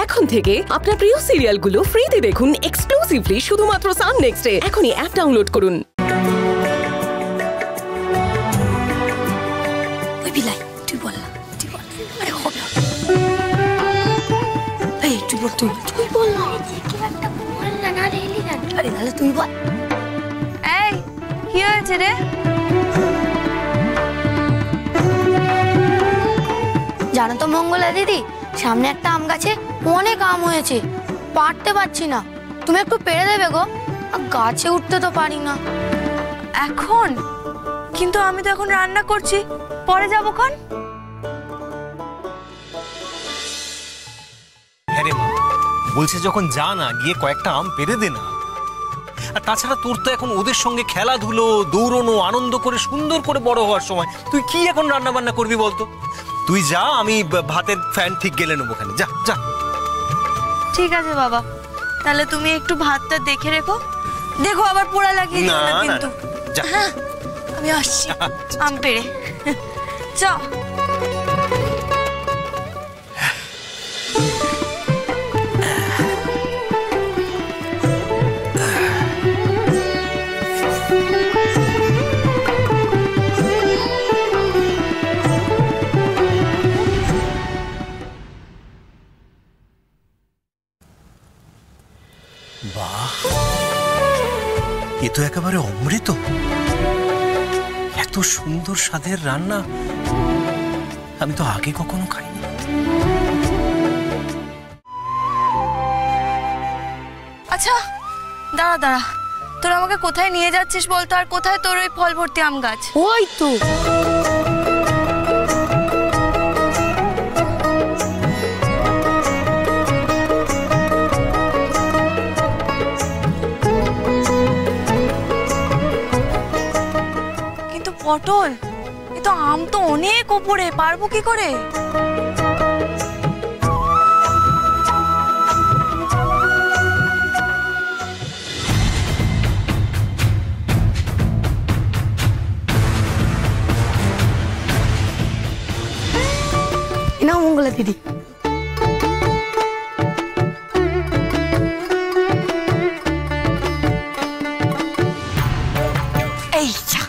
এখন থেকে আপনার প্রিয় সিরিয়ালগুলো ফ্রিতে দেখুন এক্সক্লুসিভলি শুধুমাত্র সান নেক্সটে। এখনই অ্যাপ ডাউনলোড করুন। ওই বিলাই তুই বল না, তুই বল। আরে হবে, এই তুই বল, তুই বল না, কি একটা বল না, না রে এলিগান। আরে তাহলে তুই বল। এই কি হয়েছে রে? জানো তো মঙ্গলা দিদি, সামনে একটা আম গাছে অনেক আম হয়েছে, পারতে পারছি না, তুমি একটু পেরে দেবে গো, গাছে উঠতে তো পারি না। এখন? কিন্তু আমি তো এখন রান্না করছি, পরে যাবো ক্ষণ। হ্যাঁ রে মা, বলছে যখন যা না গিয়ে কয়েকটা আম পেরে দে না। আর তাছাড়া তোর তো এখন ওদের সঙ্গে খেলাধুলো, দৌড়নো, আনন্দ করে সুন্দর করে বড় হওয়ার সময়, তুই কি এখন রান্না বান্না করবি বলতো? তুই যা, আমি ভাতের ফ্যান ঠিক গেলে নেবো, ওখানে যা যা। ঠিক আছে বাবা, তাহলে তুমি একটু ভাতটা দেখে রেখো, দেখো আবার পোড়া লাগিয়ে দিও না কিন্তু। হ্যাঁ, আমি আসছি আম পেড়ে। চ। বাহ, এ তো একেবারে অমৃত। এত সুন্দর স্বাদের রান্না আমি তো আগে কখনো খাইনি। আচ্ছা দাঁড়া দাঁড়া, তোর আমাকে কোথায় নিয়ে যাচ্ছিস বলতো? আর কোথায় তোর ওই ফল ভর্তি আম গাছ? ওই তো পটল, এ তো আম তো অনেক উপরে, পারবো কি করে? না মঙ্গলা দিদি, এই যা।